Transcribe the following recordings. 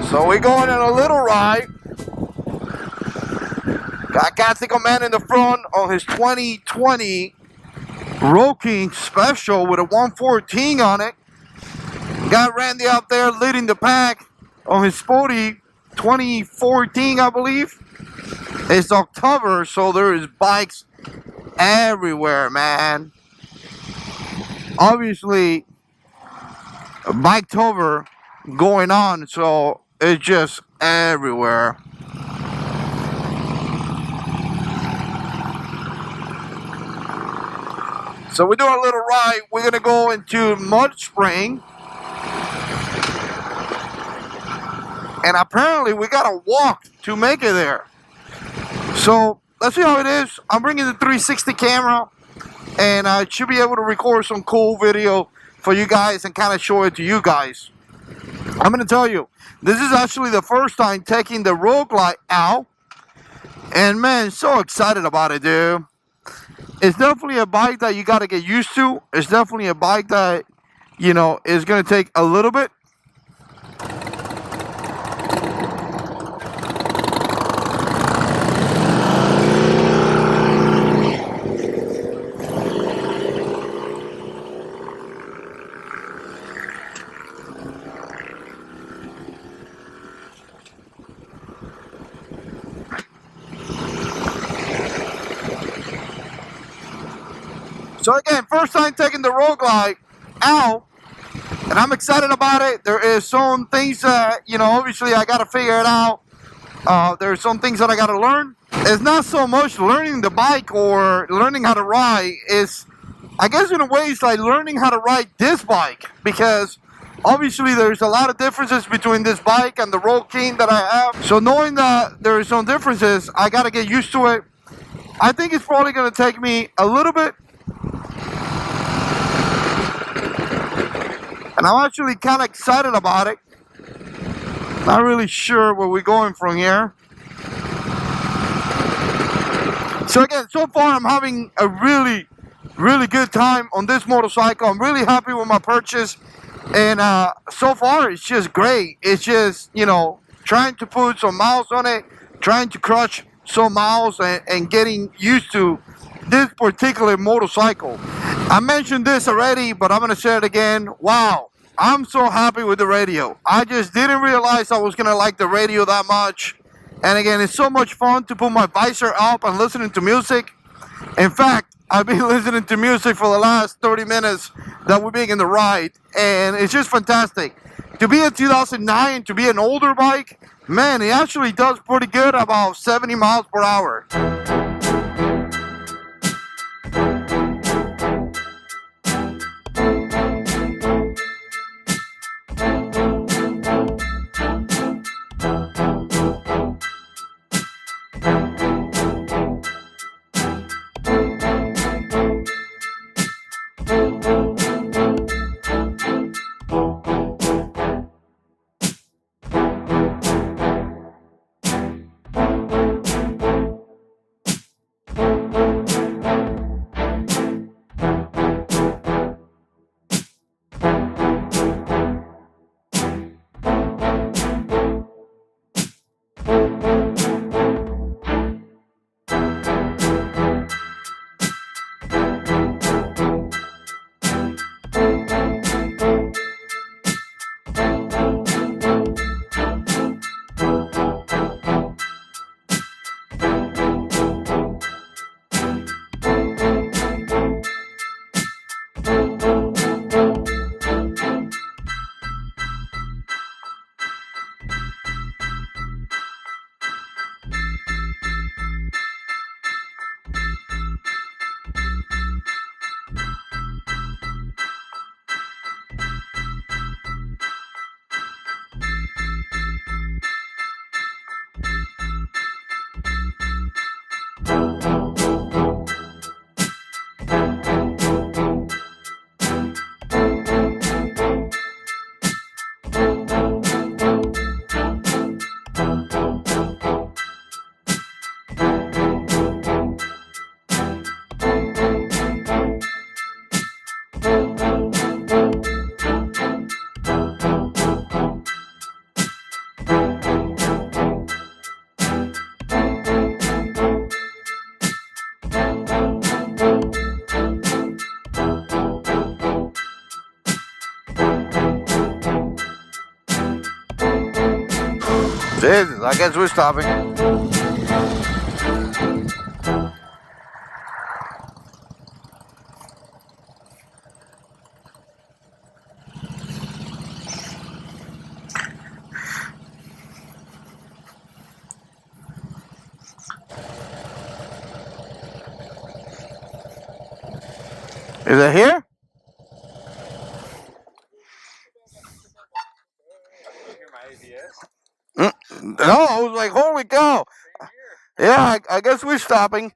So we're going on a little ride. Got Tactical Man in the front on his 2020 Road King Special with a 114 on it. Got Randy up there leading the pack on his sporty 2014, I believe. It's October, so there is bikes everywhere, man. Obviously, Biketober going on, so it's just everywhere. So we're doing a little ride. We're gonna go into Mud Spring, and apparently we gotta walk to make it there. So let's see how it is. I'm bringing the 360 camera, and I should be able to record some cool video for you guys and kind of show it to you guys. I'm gonna tell you, this is actually the first time taking the Road Glide out, and man, so excited about it, dude. It's definitely a bike that you got to get used to. It's definitely a bike that, you know, is going to take a little bit. So again, first time taking the Road Glide out, and I'm excited about it. There is some things that, you know, obviously I got to figure it out. There's some things that I got to learn. It's not so much learning the bike or learning how to ride. It's, I guess in a way, it's like learning how to ride this bike, because obviously there's a lot of differences between this bike and the Road King that I have. So knowing that there are some differences, I got to get used to it. I think it's probably going to take me a little bit. And I'm actually kind of excited about it. Not really sure where we're going from here. So again, so far I'm having a really good time on this motorcycle. I'm really happy with my purchase. And so far it's just great. It's just, you know, trying to put some miles on it, trying to crush some miles and getting used to this particular motorcycle. I mentioned this already, but I'm going to say it again. Wow, I'm so happy with the radio. I just didn't realize I was going to like the radio that much. And again, it's so much fun to put my visor up and listening to music. In fact, I've been listening to music for the last 30 minutes that we've been in the ride. And it's just fantastic. To be a 2009, to be an older bike, man, it actually does pretty good, about 70 miles per hour. Jesus, I guess we're stopping. Is it here? No, I was like, holy cow. Yeah, I guess we're stopping.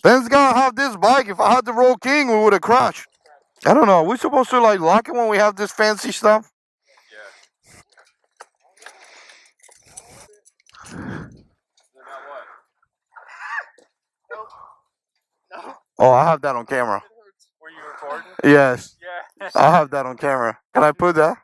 Ben's gonna have this bike. If I had the Roll King, we would have crashed. I don't know. We're supposed to like lock it when we have this fancy stuff? Oh, I have that on camera. Were you recording? Yes. Yeah. I have that on camera. Can I put that?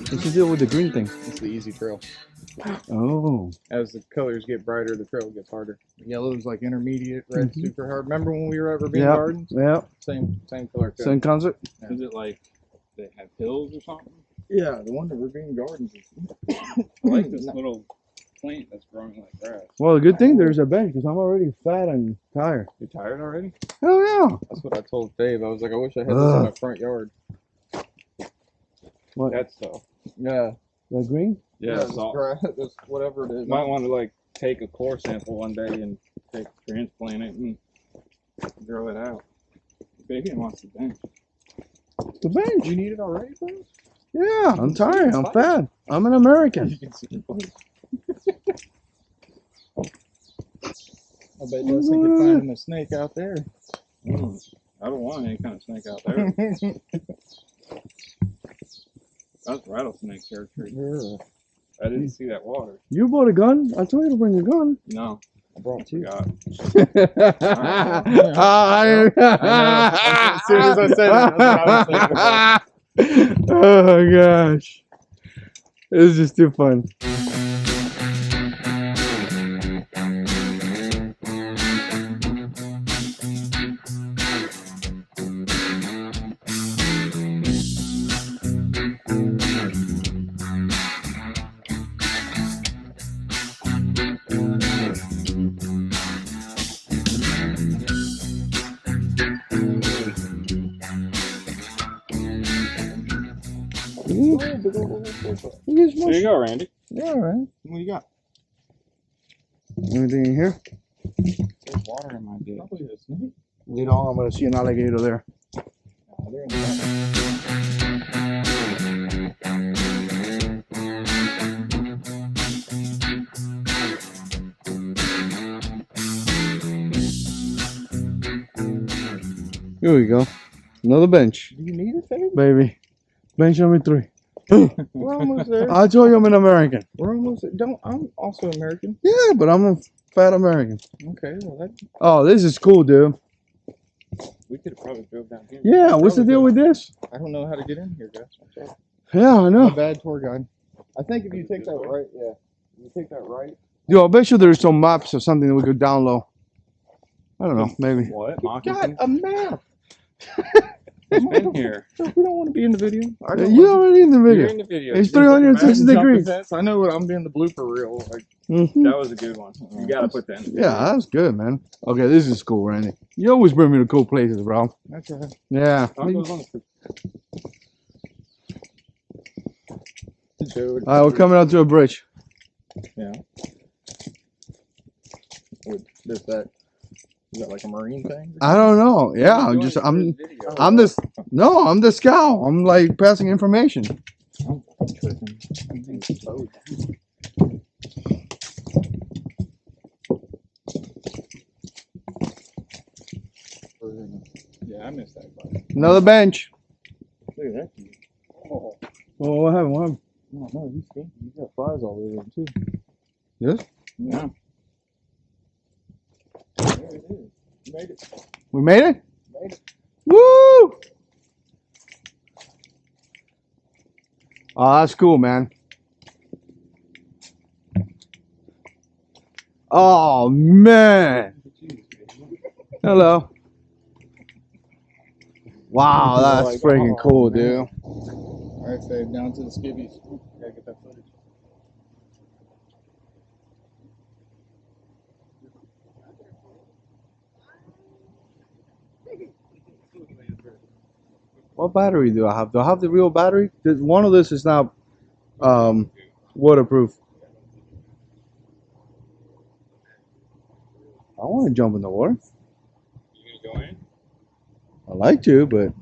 What's the deal with the green thing? It's the easy trail. Oh. As the colors get brighter, the trail gets harder. Yellow is like intermediate, red super hard. Remember when we were at Ravine Gardens? Yeah. Same color code. Same concept? Is it like they have hills or something? Yeah, the one at Ravine Gardens is. I like this little plant that's growing like grass. Well, the good thing there's a bench because I'm already fat and tired. You tired already? Hell yeah. That's what I told Dave. I was like, I wish I had this in my front yard. What? That's tough. Yeah. The green? Yeah, this so grass, this whatever it is. might want to like take a core sample one day and transplant it and grow it out. Baby wants the bench. The bench. You need it already, bro? Yeah, I'm tired. I'm fat. I'm an American. You can see your butt. I bet Dustin could find him a snake out there. I don't want any kind of snake out there. That's rattlesnake territory. Yeah. I didn't see that water. You bought a gun? I told you to bring your gun. No, I brought two. God. As soon as I said that, that's what I was thinking about. Oh gosh. This is just too fun. There you go, Randy. Yeah, all right. What you got? Anything in here? There's water in my dick. Probably a snake. You know, I'm gonna see an alligator there. They're in the back. Here we go. Another bench, Do you need it, babe? baby. Bench number 3. We're almost there. I told you I'm an American. We're almost there. I'm also American. Yeah, but I'm a fat American. Okay, well, that, Oh, this is cool, dude. We could have probably drove down here. Yeah, what's the deal with this? I don't know how to get in here, guys. I'm sorry. Yeah, I I'm a know. bad tour guide. I think if you take that right, yeah. You take that right. Yo, I bet you there's some maps or something that we could download. I don't know, maybe. What? Got Moccasin? a map. He's been here. We don't want to be in the video. I don't You're want already in the You're video. in the video. It's You didn't put the 360 to jump the degrees. fence. I know what I'm being the blooper reel. Like, That was a good one. You gotta put that in the video. Yeah, that's good, man. Okay, this is cool, Randy. You always bring me to cool places, bro. that's right. Yeah. Oh, it goes on the- Dude. All right, we're coming out to a bridge. Yeah. With this, that. Is that like a marine thing? I don't know. Yeah, I'm this. No, I'm the scout. I'm like passing information. Yeah, I missed that part. Another bench. Look at that. Oh, Well, what happened? What happened? no, he's stinky. He's got flies all over him, too. Yes? Yeah. There it is. You made it. We made it? Made it. Woo! Oh, that's cool, man. Oh, man. Hello. Wow, that's freaking cool, dude. All right, Fave, down to the skivvies. Gotta get that footage. What battery do I have? Do I have the real battery? One of this is not waterproof. I want to jump in the water. You gonna go in? I like to, but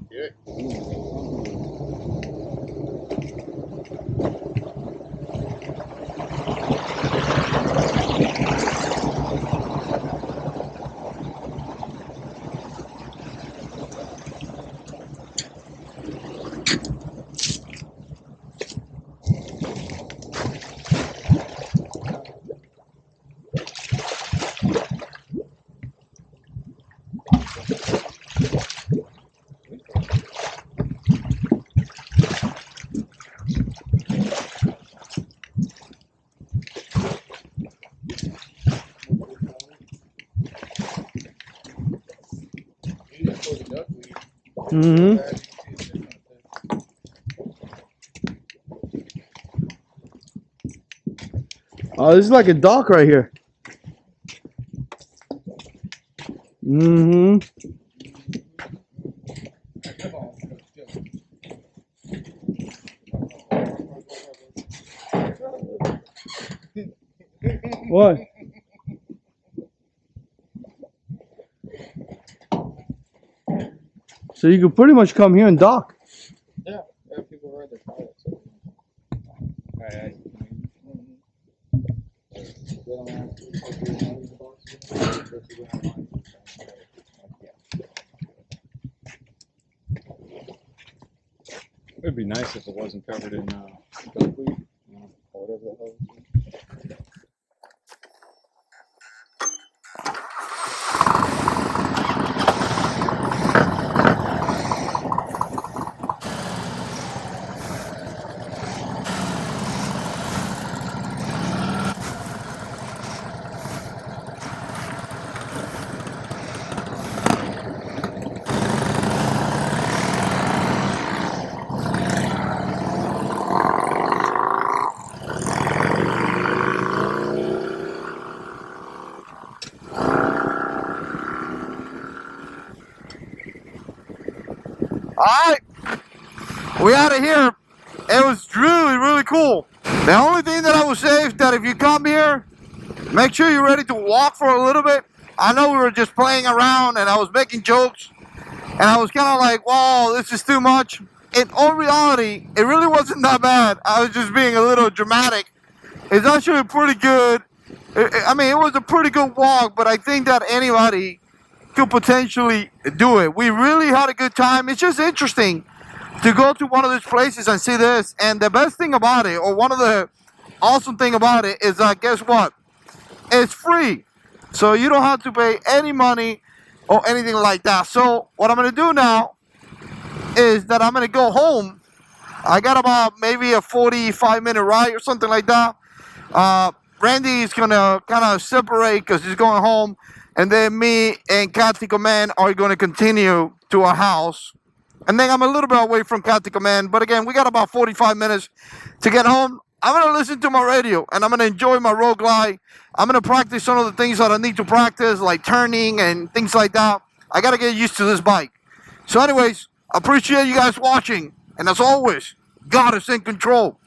oh, this is like a dock right here. What? So you could pretty much come here and dock. Yeah, people ride their kayaks. Alright. It'd be nice if it wasn't covered in Duckweed, or whatever the hell it is. Alright, we out of here. It was really, really cool. The only thing that I would say is that if you come here, make sure you're ready to walk for a little bit. I know we were just playing around and I was making jokes and I was kind of like, whoa, this is too much. In all reality, it really wasn't that bad. I was just being a little dramatic. It's actually pretty good. I mean, it was a pretty good walk, but I think that anybody could potentially do it. We really had a good time. It's just interesting to go to one of these places and see this. And the best thing about it, or one of the awesome thing about it, is that guess what? It's free. So you don't have to pay any money or anything like that. So what I'm going to do now is that I'm going to go home. I got about maybe a 45-minute ride or something like that. Randy is going to kind of separate because he's going home. And then me and Kathy Command are going to continue to our house. And then I'm a little bit away from Captain Command. But again, we got about 45 minutes to get home. I'm going to listen to my radio, and I'm going to enjoy my road glide. I'm going to practice some of the things that I need to practice, like turning and things like that. I got to get used to this bike. So anyways, I appreciate you guys watching. And as always, God is in control.